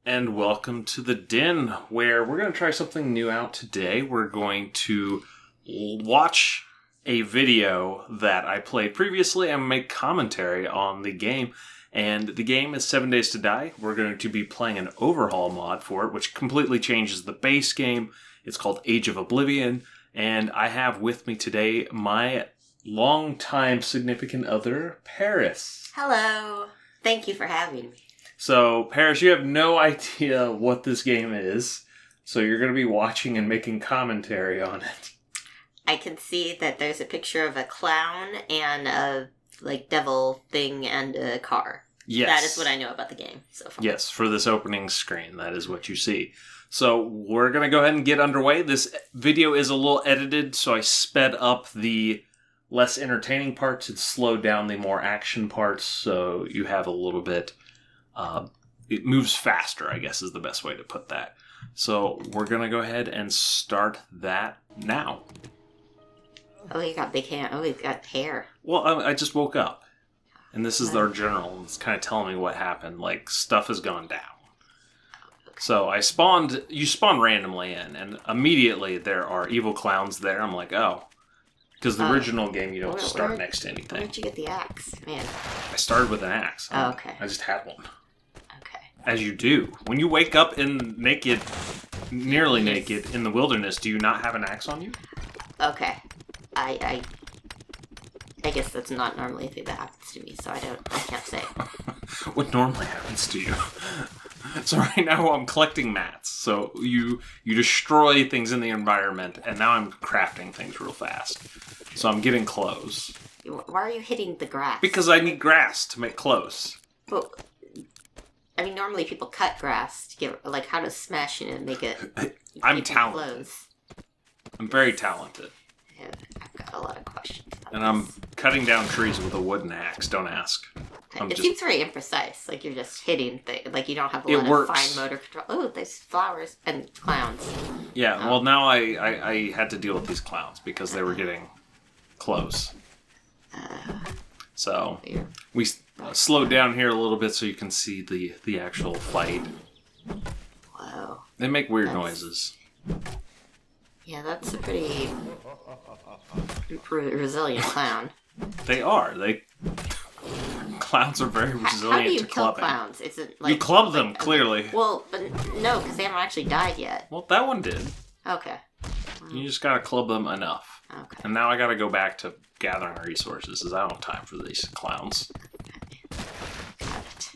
And welcome to the Den, where we're going to try something new out today. We're going to watch a video that I played previously and make commentary on the game. And the game is 7 Days to Die. We're going to be playing an overhaul mod for it, which completely changes the base game. It's called Age of Oblivion. And I have with me today my longtime significant other, Paris. Hello. Thank you for having me. So, Paris, you have no idea what this game is, so you're going to be watching and making commentary on it. I can see that there's a picture of a clown and a, devil thing and a car. Yes. That is what I know about the game so far. Yes, for this opening screen, that is what you see. So, we're going to go ahead and get underway. This video is a little edited, so I sped up the less entertaining parts and slowed down the more action parts, so you have a little bit... it moves faster, I guess is the best way to put that. So we're going to go ahead and start that now. Oh, you got big hair. Oh, he's got hair. Well, I just woke up. And this is our general. It's kind of telling me what happened. Like, stuff has gone down. Okay. So you spawn randomly in, and immediately there are evil clowns there. I'm like, oh. Because the original game, you don't start next to anything. Where did you get the axe? Man. I started with an axe. Oh, okay. I just had one. Okay. As you do. When you wake up nearly naked, in the wilderness, do you not have an axe on you? Okay. I guess that's not normally a thing that happens to me, so I can't say. What normally happens to you? So right now I'm collecting mats. So you destroy things in the environment, and now I'm crafting things real fast. So I'm getting clothes. Why are you hitting the grass? Because I need grass to make clothes. But, I mean, normally people cut grass to get, how to smash it and make it... I'm talented. Clothes. I'm very talented. Yeah, I've got a lot of questions. And I'm cutting down trees with a wooden axe, don't ask. It seems very imprecise, like you're just hitting things, like you don't have a lot of fine motor control. Oh, there's flowers and clowns. Yeah, well now I had to deal with these clowns because they were getting close. So we slowed down here a little bit so you can see the actual fight. Wow. They make weird noises. Yeah, that's a pretty resilient clown. They are. Clowns are very resilient. How do you to kill clubbing. Clowns? Is it you club them, clearly. Well, but no, because they haven't actually died yet. Well, that one did. Okay. You just gotta club them enough. Okay. And now I gotta go back to gathering resources, because I don't have time for these clowns. Got it.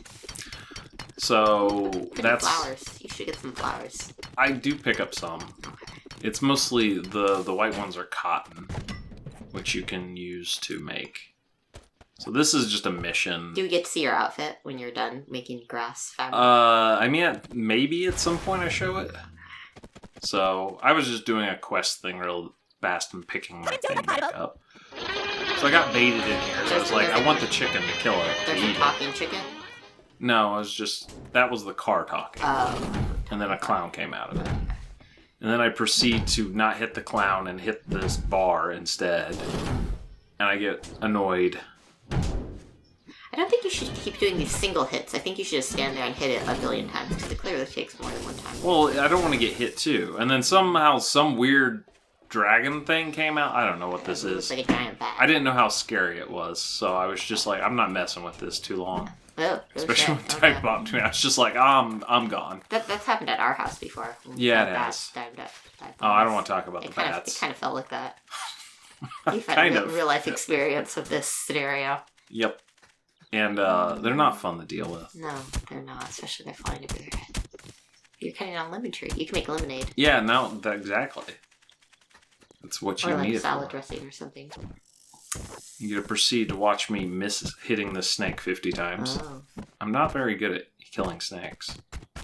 So, that's... flowers. You should get some flowers. I do pick up some. Okay. It's mostly the white ones are cotton, which you can use to make. So this is just a mission. Do we get to see your outfit when you're done making grass fabric? I mean, maybe at some point I show it. So I was just doing a quest thing real fast and picking my thing back up. So I got baited in here. So I was like, I want the chicken to kill it. There's a talking chicken? No, it was just, that was the car talking. Oh. And then a clown came out of it. And then I proceed to not hit the clown and hit this bar instead. And I get annoyed. I don't think you should keep doing these single hits. I think you should just stand there and hit it a billion times, because it clearly takes more than one time. Well, I don't want to get hit too. And then somehow some weird dragon thing came out. I don't know what this is. It's like a giant bat. I didn't know how scary it was, so I was just like, I'm not messing with this too long. Oh, especially when Type bombed me. I was just like, I'm gone. That's happened at our house before. Yeah, it has. Oh, I don't want to talk about the bats. It kind of felt like that. You've had a real life experience with this scenario. Yep. And they're not fun to deal with. No, they're not, especially they're flying over their head. You're cutting down a lemon tree. You can make lemonade. Yeah, no, exactly. That's what you need it for. Or salad dressing or something. You gotta proceed to watch me miss hitting the snake 50 times. Oh. I'm not very good at killing snakes.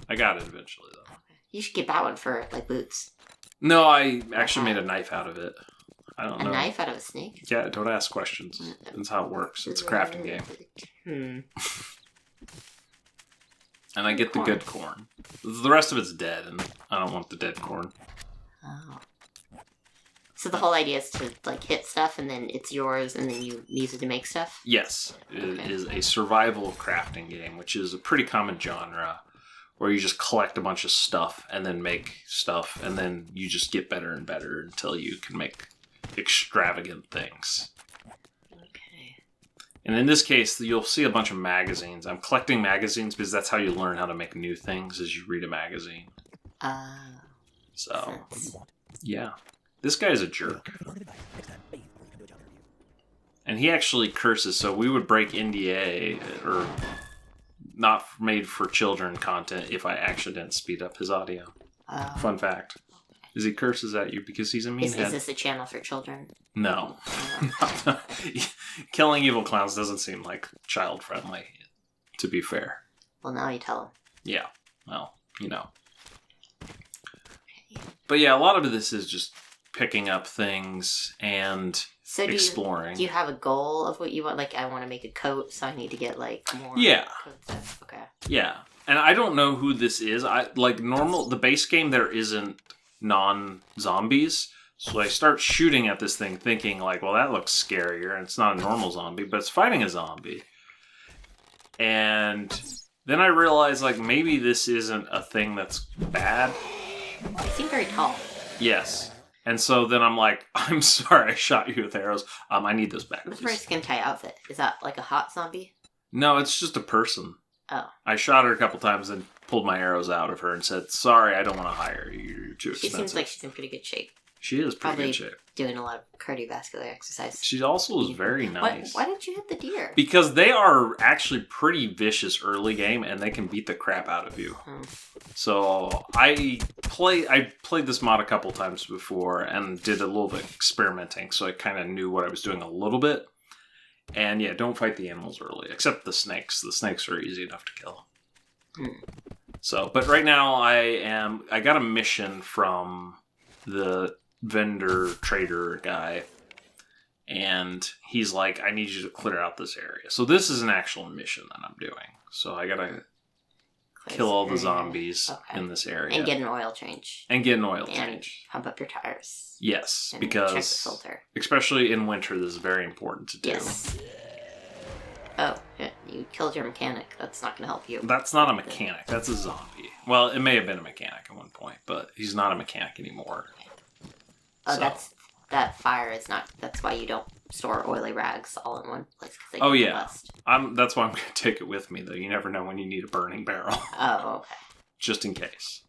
I got it eventually, though. Okay. You should get that one for, boots. No, I actually made a knife out of it. I don't know. A knife out of a snake? Yeah, don't ask questions. That's how it works. It's a crafting game. And I get the good corn. The rest of it's dead, and I don't want the dead corn. Oh. So the whole idea is to hit stuff and then it's yours and then you use it to make stuff? Yes. It is a survival crafting game, which is a pretty common genre where you just collect a bunch of stuff and then make stuff, and then you just get better and better until you can make extravagant things. Okay. And in this case, you'll see a bunch of magazines. I'm collecting magazines because that's how you learn how to make new things, is you read a magazine. So, yeah. This guy's a jerk. And he actually curses, so we would break NDA, or not made for children content, if I actually didn't speed up his audio. Fun fact. Is he curses at you because he's a meathead. Is this a channel for children? No. Killing evil clowns doesn't seem like child-friendly, to be fair. Well, now you tell him. Yeah. Well, you know. But yeah, a lot of this is just picking up things and exploring. Do you have a goal of what you want? Like, I want to make a coat, so I need to get, like, more coats. Okay. Yeah. And I don't know who this is. The base game, there isn't non-zombies. So I start shooting at this thing thinking, like, well, that looks scarier. And it's not a normal zombie, but it's fighting a zombie. And then I realize, like, maybe this isn't a thing that's bad. They seem very tall. Yes. And so then I'm like, I'm sorry I shot you with arrows. I need those back. What's her skin tight outfit? Is that like a hot zombie? No, it's just a person. Oh. I shot her a couple times and pulled my arrows out of her and said, sorry, I don't want to hire you. You're too expensive. She seems like she's in pretty good shape. She is pretty good shape. Doing a lot of cardiovascular exercise. She also is very nice. Why didn't you hit the deer? Because they are actually pretty vicious early game, and they can beat the crap out of you. So I played this mod a couple times before and did a little bit experimenting, so I kind of knew what I was doing a little bit. And yeah, don't fight the animals early, except the snakes. The snakes are easy enough to kill. So, but right now I got a mission from the vendor trader guy, and he's like, I need you to clear out this area. So this is an actual mission that I'm doing. So I gotta kill all the zombies in this area. And get an oil change. And pump up your tires. Yes, and because check the filter. Especially in winter, this is very important to do. Yes. Oh, you killed your mechanic. That's not going to help you. That's not a mechanic. That's a zombie. Well, it may have been a mechanic at one point, but he's not a mechanic anymore. Oh, so. That fire is not... That's why you don't store oily rags all in one place. Oh, yeah. That's why I'm going to take it with me, though. You never know when you need a burning barrel. Oh, okay. Just in case.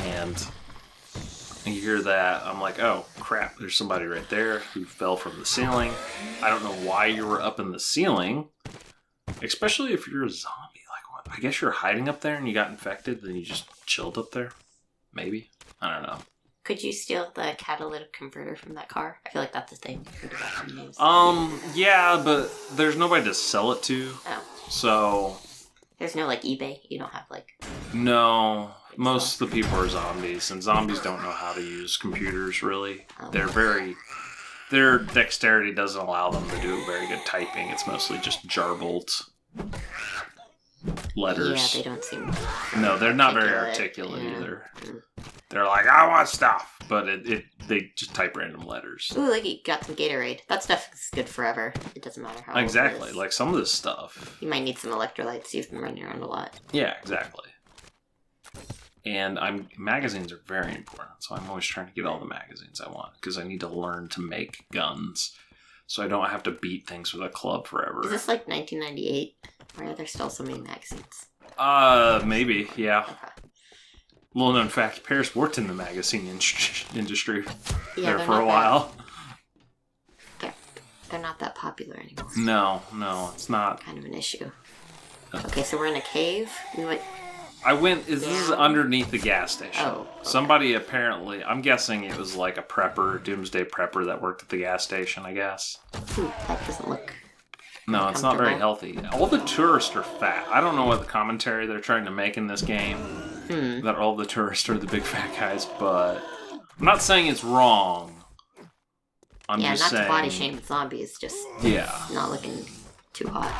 And you hear that, I'm like, oh, crap, there's somebody right there who fell from the ceiling. I don't know why you were up in the ceiling, especially if you're a zombie. Like, what? I guess you're hiding up there and you got infected, then you just chilled up there? Maybe? I don't know. Could you steal the catalytic converter from that car? I feel like that's a thing. Yeah, but there's nobody to sell it to. Oh. So... There's no, like, eBay? You don't have, like... No. Most of the people are zombies, and zombies don't know how to use computers, really. Oh. Their dexterity doesn't allow them to do very good typing. It's mostly just jarbled letters. Yeah, they don't seem... No, they're not very articulate either. They're like, I want stuff, but they just type random letters. Ooh, like you got some Gatorade. That stuff is good forever. It doesn't matter how exactly. Old it is. Like some of this stuff. You might need some electrolytes. You've been running around a lot. Yeah, exactly. And magazines are very important, so I'm always trying to get all the magazines I want because I need to learn to make guns, so I don't have to beat things with a club forever. Is this like 1998? Or are there still so many magazines? Maybe, yeah. Okay. Little known fact, Paris worked in the magazine industry there for a while. while. They're not that popular anymore. No, it's not. Kind of an issue. Okay, so we're in a cave. This is underneath the gas station. Oh, okay. Somebody apparently, I'm guessing it was like a prepper, doomsday prepper that worked at the gas station, I guess. That doesn't look... No, it's not very healthy. All the tourists are fat. I don't know what the commentary they're trying to make in this game. That all the tourists are the big fat guys, but I'm not saying it's wrong. I'm just saying... to body shame zombies, just not looking too hot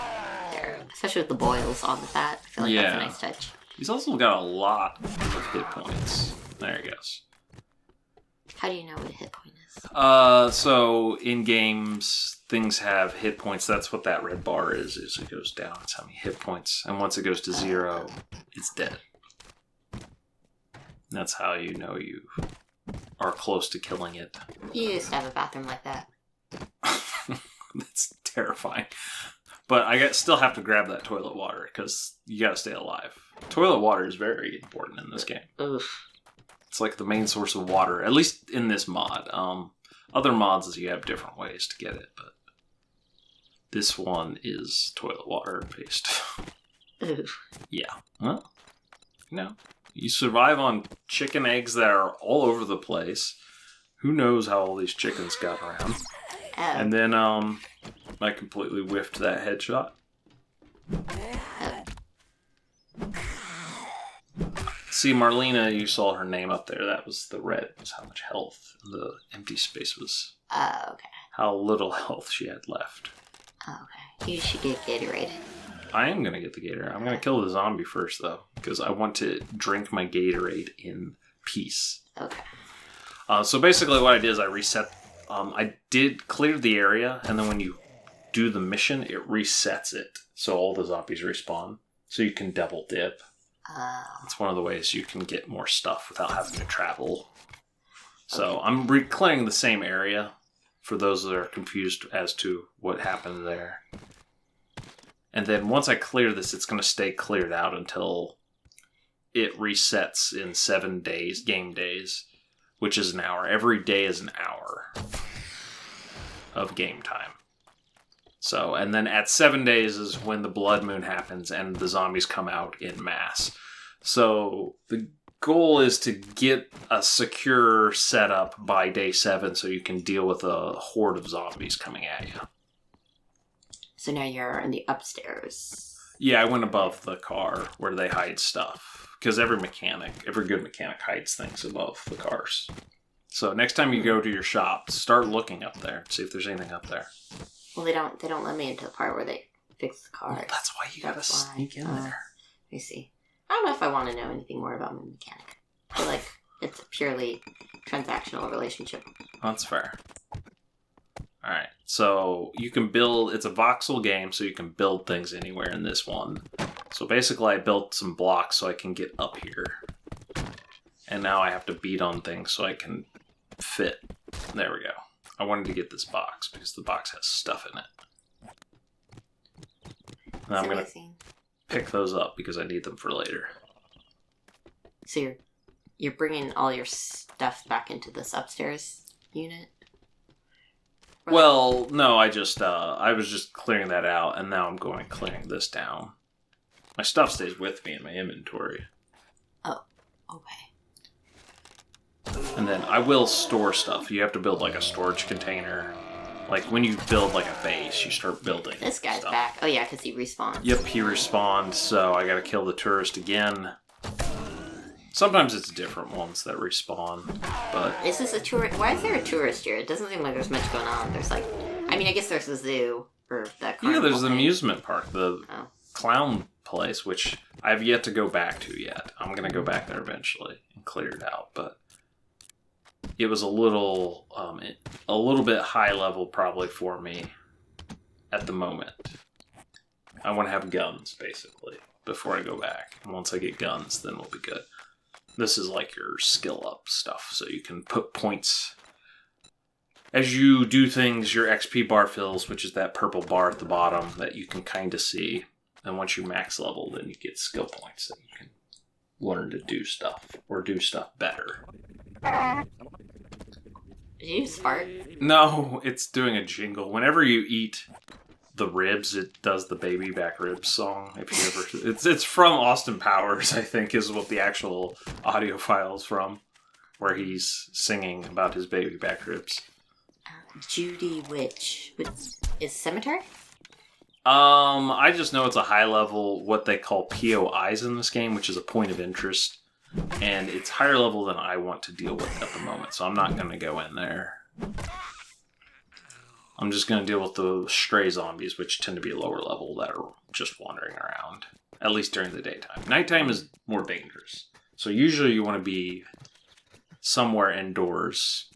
there. Especially with the boils on the fat. I feel like that's a nice touch. He's also got a lot of hit points. There he goes. How do you know what a hit point is? So in games, things have hit points. That's what that red bar is it goes down. It's how many hit points. And once it goes to 0, it's dead. That's how you know you are close to killing it. You used to have a bathroom like that. That's terrifying. But I still have to grab that toilet water because you gotta stay alive. Toilet water is very important in this game. Oof. It's like the main source of water, at least in this mod. Other mods is you have different ways to get it, but this one is toilet water based. Oof. Yeah. Well, you survive on chicken eggs that are all over the place. Who knows how all these chickens got around? Oh. And then I completely whiffed that headshot. See, Marlena, you saw her name up there. That was the red, was how much health. The empty space was Okay. how little health she had left. Okay. You should get Gatorade. I am going to get the Gatorade. I'm going to kill the zombie first, though, because I want to drink my Gatorade in peace. Okay. So basically what I did is I reset. I did clear the area, and then when you do the mission, it resets it. So all the zombies respawn. So you can double dip. It's one of the ways you can get more stuff without having to travel. So okay. I'm clearing the same area for those that are confused as to what happened there. And then once I clear this, it's going to stay cleared out until it resets in 7 days, game days, which is an hour. Every day is an hour of game time. So, and then at 7 days is when the blood moon happens and the zombies come out in mass. So the goal is to get a secure setup by day 7 so you can deal with a horde of zombies coming at you. So now you're in the upstairs. Yeah, I went above the car where they hide stuff. Because every good mechanic hides things above the cars. So next time you go to your shop, start looking up there. See if there's anything up there. Well, they don't let me into the part where they fix the cars. Well, that's why you gotta sneak in there. Let me see. I don't know if I want to know anything more about my mechanic. I feel like it's a purely transactional relationship. That's fair. Alright, so you can build, it's a voxel game, so you can build things anywhere in this one. So basically I built some blocks so I can get up here. And now I have to beat on things so I can fit. There we go. I wanted to get this box because the box has stuff in it. And I'm going to pick those up because I need them for later. So you're bringing all your stuff back into this upstairs unit? Well, no, I was just clearing that out, and now I'm clearing this down. My stuff stays with me in my inventory. Oh, okay. And then I will store stuff. You have to build like a storage container. Like when you build like a base, you start building This guy's stuff. back. Oh yeah, because he respawned. Yep, he respawned, so I gotta kill the tourist again. Sometimes it's different ones that respawn, but... Is this a tourist? Why is there a tourist here? It doesn't seem like there's much going on. There's like... I mean, I guess there's the zoo, or that carnival. Yeah, there's the thing. amusement park, the clown place, which I've yet to go back to yet. I'm gonna go back there eventually and clear it out, but... It was a little bit high level probably for me at the moment. I want to have guns, basically, before I go back. And once I get guns, then we'll be good. This is like your skill up stuff, so you can put points. As you do things, your XP bar fills, which is that purple bar at the bottom that you can kind of see. And once you max level, then you get skill points that you can learn to do stuff, or do stuff better. Did you just fart? No, it's doing a jingle. Whenever you eat the ribs, it does the baby back ribs song. If you ever, it's from Austin Powers, I think, is what the actual audio file is from, where he's singing about his baby back ribs. Judy Witch is cemetery? I just know it's a high level, what they call POIs in this game, which is a point of interest. And it's higher level than I want to deal with at the moment, so I'm not going to go in there. I'm just going to deal with the stray zombies, which tend to be lower level, that are just wandering around. At least during the daytime. Nighttime is more dangerous. So usually you want to be somewhere indoors.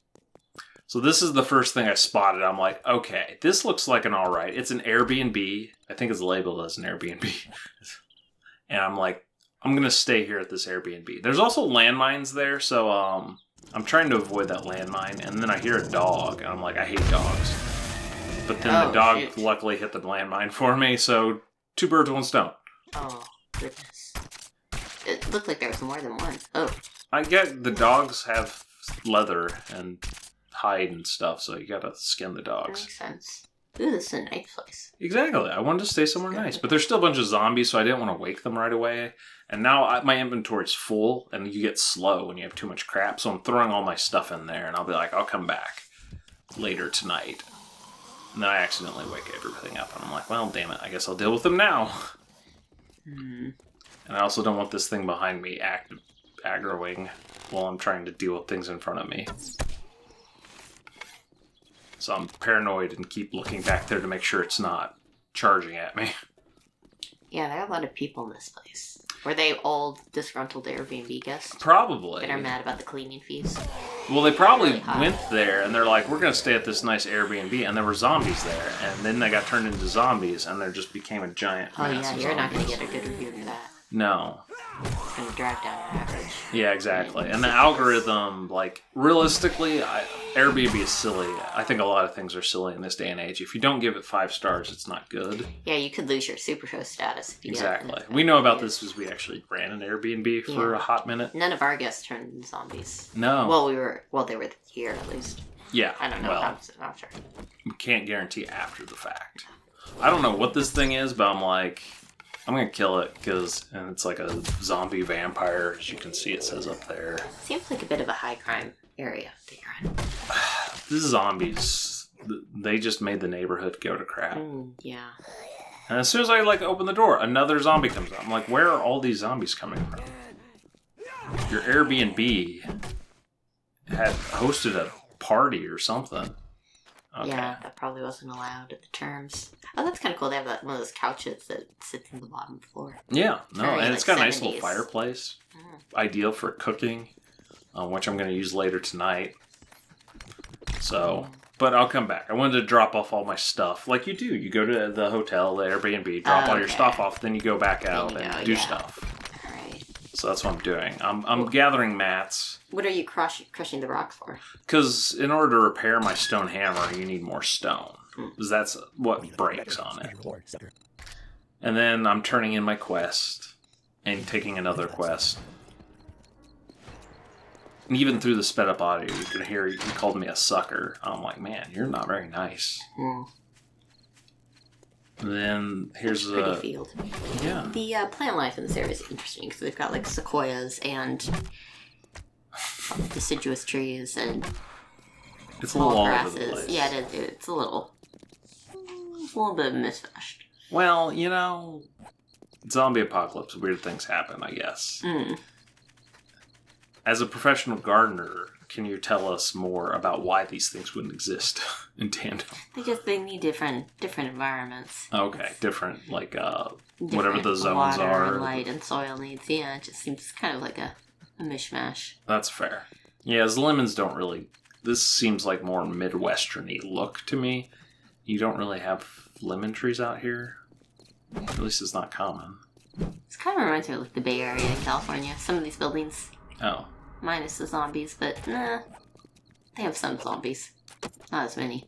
So this is the first thing I spotted. I'm like, okay, this looks like an alright. It's an Airbnb. I think it's labeled as an Airbnb. And I'm like, I'm going to stay here at this Airbnb. There's also landmines there, so I'm trying to avoid that landmine. And then I hear a dog, and I'm like, I hate dogs. But then the dog luckily hit the landmine for me, so 2 birds, 1 stone. Oh, goodness. It looked like there was more than one. Oh. I get the dogs have leather and hide and stuff, so you gotta skin the dogs. That makes sense. Ooh, this is a nice place. Exactly. I wanted to stay somewhere nice. But there's still a bunch of zombies, so I didn't want to wake them right away. And now my inventory's full, and you get slow when you have too much crap, so I'm throwing all my stuff in there, and I'll be like, I'll come back later tonight. And then I accidentally wake everything up, and I'm like, well, damn it, I guess I'll deal with them now. And I also don't want this thing behind me aggroing while I'm trying to deal with things in front of me. So I'm paranoid and keep looking back there to make sure it's not charging at me. Yeah, there are a lot of people in this place. Were they old, disgruntled Airbnb guests? Probably. That are mad about the cleaning fees? Well, they probably went there and they're like, we're going to stay at this nice Airbnb. And there were zombies there. And then they got turned into zombies and there just became a giant mass of you're zombies. not going to get a good review for that. No. It's going to drive down your average. Yeah, exactly. And the algorithm, like, realistically, Airbnb is silly. I think a lot of things are silly in this day and age. If you don't give it 5 stars, it's not good. Yeah, you could lose your super show status. If you Exactly. We know about this because we actually ran an Airbnb for a hot minute. None of our guests turned into zombies. No. Well, they were here at least. Yeah. I don't know after. We can't guarantee after the fact. I don't know what this thing is, but I'm like, I'm going to kill it and it's like a zombie vampire, as you can see it says up there. Seems like a bit of a high crime area that you're in. These zombies, they just made the neighborhood go to crap. Yeah. And as soon as I open the door, another zombie comes out. I'm like, where are all these zombies coming from? Your Airbnb had hosted a party or something. Okay. Yeah, that probably wasn't allowed at the terms. Oh, that's kind of cool. They have one of those couches that sits in the bottom floor. Yeah, no, and it's got a nice little 70s. fireplace. Ideal for cooking, which I'm going to use later tonight. So, but I'll come back. I wanted to drop off all my stuff. Like you do. You go to the hotel, the Airbnb, drop all your stuff off, then you go back out and do stuff. All right. So that's what I'm doing. I'm gathering mats. What are you crushing the rock for? Because in order to repair my stone hammer, you need more stone. Because that's what breaks on it. And then I'm turning in my quest and taking another quest. And even through the sped up audio, you can hear he called me a sucker. I'm like, man, you're not very nice. And then here's a pretty field. Yeah. The plant life in this area is interesting because they've got like sequoias and deciduous trees and it's a little all over the grasses. place. Yeah, it's a little bit mismatched. Well, zombie apocalypse, weird things happen, I guess. As a professional gardener, can you tell us more about why these things wouldn't exist in tandem? They need different environments. Okay, different whatever the zones water are. And light and soil needs. Yeah, it just seems kind of like a mishmash. That's fair. Yeah, as lemons don't really... This seems like more Midwestern-y look to me. You don't really have lemon trees out here. At least it's not common. This kind of reminds me of like the Bay Area in California. Some of these buildings. Oh. Minus the zombies, but nah. They have some zombies. Not as many.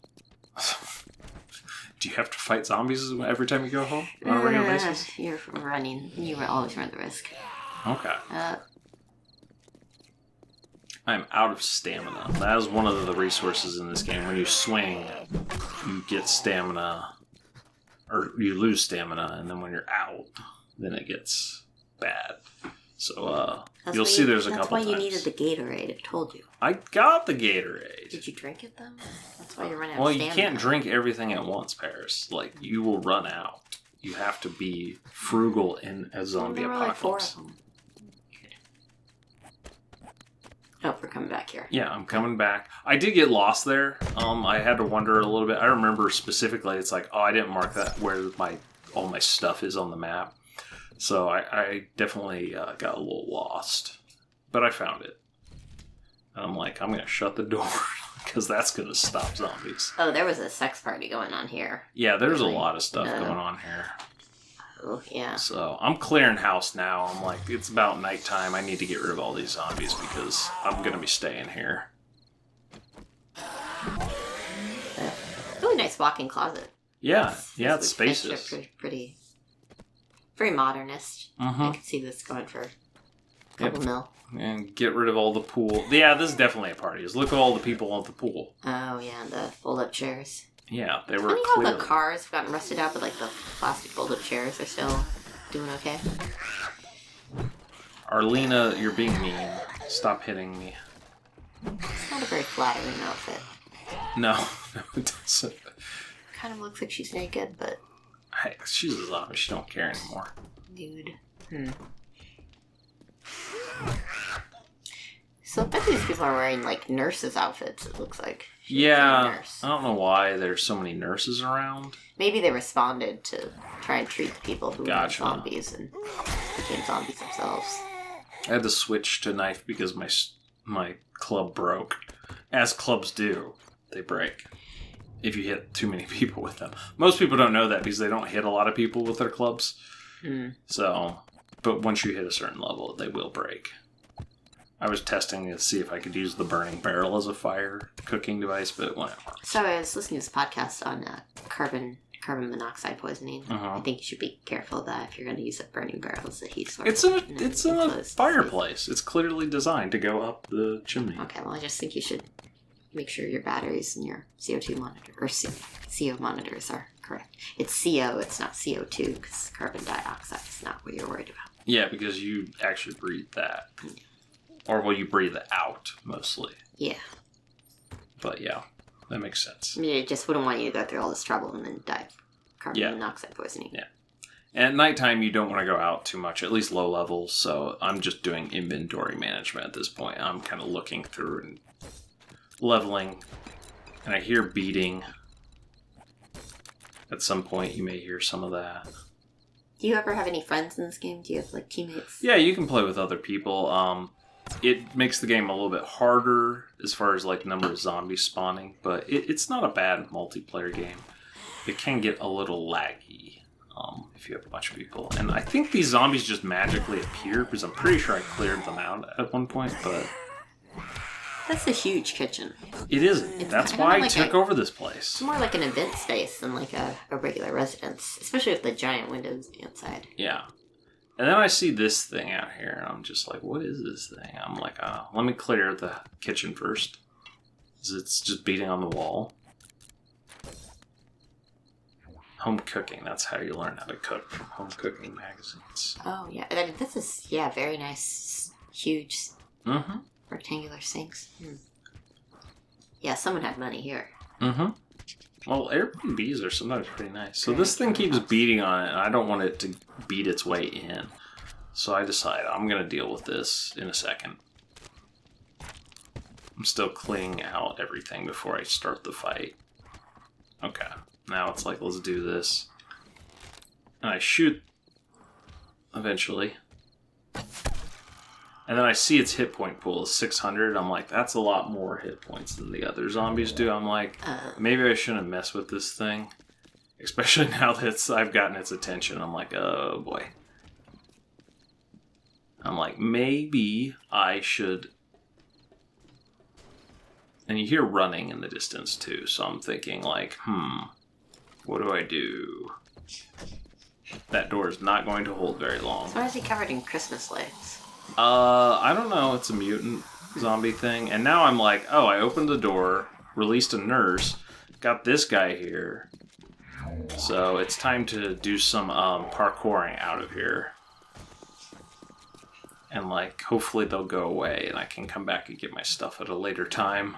Do you have to fight zombies every time you go home on a regular basis? You're running. You always run the risk. Okay. I'm out of stamina. That is one of the resources in this game. When you swing, you get stamina, or you lose stamina, and then when you're out, then it gets bad. So, you'll see there's a couple times. That's why you needed the Gatorade, I told you. I got the Gatorade. Did you drink it, though? That's why you're running out of stamina. Well, you can't drink everything at once, Paris. You will run out. You have to be frugal in a zombie apocalypse. 4 of them. Oh, we're coming back here. Yeah, I'm coming back. I did get lost there. I had to wonder a little bit. I remember specifically, it's like, I didn't mark that where all my stuff is on the map. So I definitely got a little lost. But I found it. And I'm like, I'm going to shut the door because that's going to stop zombies. Oh, there was a sex party going on here. Yeah, there's a lot of stuff going on here. Ooh, yeah. So I'm clearing house now. I'm like, it's about nighttime. I need to get rid of all these zombies because I'm going to be staying here. Really nice walk-in closet. It's spacious. Pretty, very modernist. I can see this going for a couple mil. And get rid of all the pool. Yeah, this is definitely a party. Just look at all the people at the pool. Oh, yeah, the fold-up chairs. Yeah, they were funny clearly... how the cars have gotten rusted out, but like the plastic fold-up chairs are still doing okay. Arlena, you're being mean. Stop hitting me. It's not a very flattering outfit. No, it doesn't. Kind of looks like she's naked, but... Hey, she's a zombie. She don't care anymore. Dude. So I bet these people are wearing like nurses' outfits, it looks like. Yeah, I don't know why there's so many nurses around. Maybe they responded to try and treat the people who were zombies and became zombies themselves. I had to switch to knife because my club broke. As clubs do, they break if you hit too many people with them. Most people don't know that because they don't hit a lot of people with their clubs. So, but once you hit a certain level, they will break. I was testing to see if I could use the burning barrel as a fire cooking device, but whatever. So I was listening to this podcast on carbon monoxide poisoning. I think you should be careful of that if you're going to use a burning barrel as a heat source. It's a fireplace. It's clearly designed to go up the chimney. Okay, well, I just think you should make sure your batteries and your CO2 monitor or CO monitors are correct. It's CO, it's not CO2 because carbon dioxide is not what you're worried about. Yeah, because you actually breathe that. Or will you breathe it out, mostly? Yeah. But yeah, that makes sense. I mean, I just wouldn't want you to go through all this trouble and then die of carbon monoxide poisoning. Yeah. And at nighttime, you don't want to go out too much, at least low levels. So I'm just doing inventory management at this point. I'm kind of looking through and leveling. And I hear beating. At some point, you may hear some of that. Do you ever have any friends in this game? Do you have, like, teammates? Yeah, you can play with other people. It makes the game a little bit harder as far as, like, number of zombies spawning. But it's not a bad multiplayer game. It can get a little laggy if you have a bunch of people. And I think these zombies just magically appear, because I'm pretty sure I cleared them out at one point, but... That's a huge kitchen. It isn't. That's why I took over this place. It's more like an event space than like a regular residence, especially with the giant windows outside. Yeah. And then I see this thing out here, and I'm just like, what is this thing? I'm like, let me clear the kitchen first. It's just beating on the wall. Home cooking. That's how you learn how to cook from home cooking magazines. Oh, yeah. This is, very nice, huge, rectangular sinks. Yeah, someone had money here. Well, Airbnbs are sometimes pretty nice. So this thing keeps beating on it, and I don't want it to beat its way in. So I decide I'm going to deal with this in a second. I'm still cleaning out everything before I start the fight. Okay. Now it's like, let's do this. And I shoot eventually. And then I see its hit point pool is 600. I'm like, that's a lot more hit points than the other zombies do. I'm like, maybe I shouldn't mess with this thing. Especially now that I've gotten its attention. I'm like, oh boy. I'm like, maybe I should... And you hear running in the distance too. So I'm thinking like, what do I do? That door is not going to hold very long. So why is he covered in Christmas lights? I don't know. It's a mutant zombie thing. And now I'm like, oh, I opened the door, released a nurse, got this guy here. So it's time to do some parkouring out of here. And like, hopefully they'll go away and I can come back and get my stuff at a later time.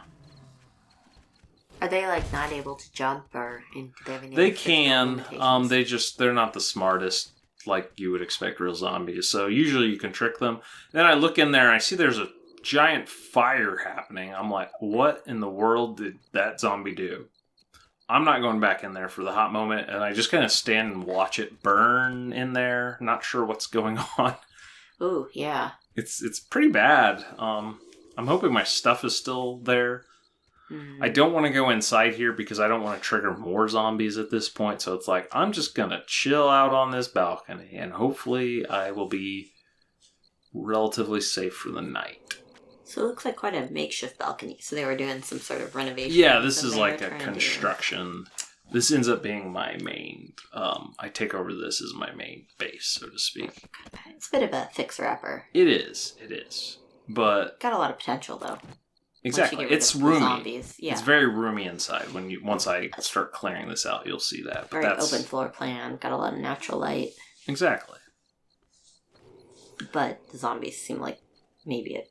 Are they like not able to jump or do they have any? They can. They're not the smartest like you would expect real zombies. So usually you can trick them. Then I look in there and I see there's a giant fire happening. I'm like, what in the world did that zombie do? I'm not going back in there for the hot moment, and I just kind of stand and watch it burn in there. Not sure what's going on. Ooh, yeah. It's pretty bad. I'm hoping my stuff is still there. I don't want to go inside here because I don't want to trigger more zombies at this point. So it's like, I'm just going to chill out on this balcony and hopefully I will be relatively safe for the night. So it looks like quite a makeshift balcony. So they were doing some sort of renovation. Yeah, this is like a construction. This ends up being my main. I take over this as my main base, so to speak. It's a bit of a fixer-upper. It is. But got a lot of potential, though. Exactly, it's roomy. Zombies. Yeah. It's very roomy inside. Once I start clearing this out, you'll see that. But very open floor plan. Got a lot of natural light. Exactly. But the zombies seem like maybe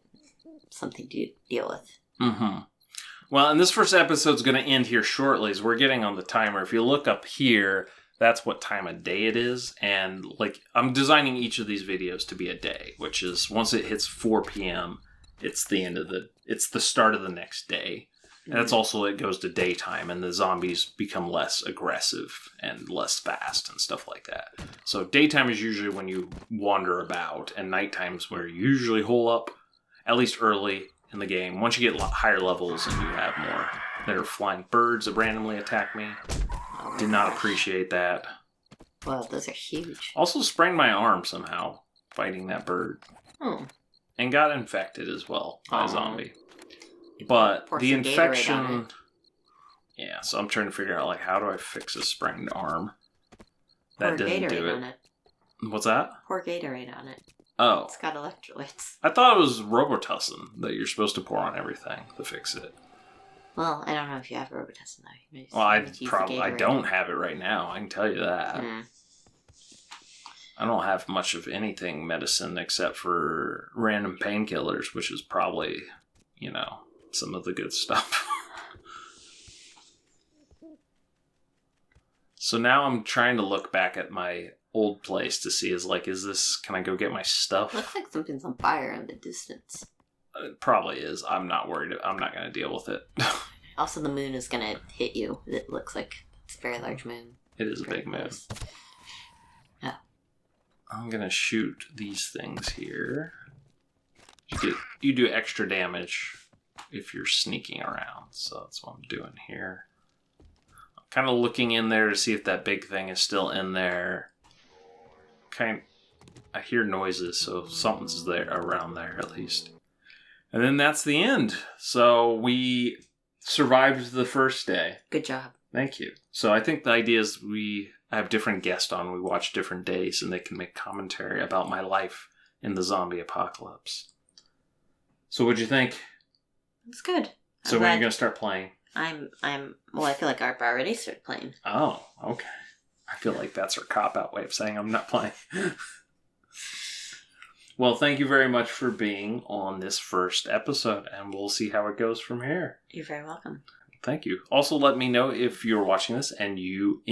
something to deal with. Mm-hmm. Well, and this first episode's going to end here shortly as we're getting on the timer. If you look up here, that's what time of day it is. And like I'm designing each of these videos to be a day, which is once it hits 4 p.m., it's the start of the next day. And that's also, it goes to daytime and the zombies become less aggressive and less fast and stuff like that. So daytime is usually when you wander about and nighttime's where you usually hole up, at least early in the game. Once you get higher levels and you have more. There are flying birds that randomly attack me. Did not appreciate that. Well, those are huge. Also sprained my arm somehow fighting that bird. Oh. And got infected as well by a zombie. But the infection... Yeah, so I'm trying to figure out, like, how do I fix a sprained arm? That didn't do it. What's that? Pour Gatorade on it. Oh. It's got electrolytes. I thought it was Robitussin that you're supposed to pour on everything to fix it. Well, I don't know if you have Robitussin, though. Well, I don't have it right now. I can tell you that. I don't have much of anything medicine except for random painkillers, which is probably, some of the good stuff. So now I'm trying to look back at my old place to see can I go get my stuff? Looks like something's on fire in the distance. It probably is. I'm not worried. I'm not going to deal with it. Also, the moon is going to hit you. It looks like it's a very large moon. It is a big moon. Oh. I'm going to shoot these things here. You do extra damage if you're sneaking around. So that's what I'm doing here. I'm kind of looking in there to see if that big thing is still in there. I hear noises, so something's there around there at least. And then that's the end. So we survived the first day. Good job. Thank you. So I think the idea is I have different guests on. We watch different days and they can make commentary about my life in the zombie apocalypse. So what'd you think? It's good. So when are you going to start playing? I feel like I've already started playing. Oh, okay. I feel like that's her cop-out way of saying I'm not playing. Well, thank you very much for being on this first episode, and we'll see how it goes from here. You're very welcome. Thank you. Also, let me know if you're watching this and you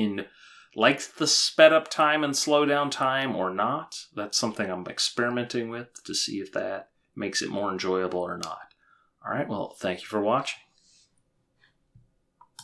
like the sped up time and slow down time or not. That's something I'm experimenting with to see if that makes it more enjoyable or not. All right, well, thank you for watching.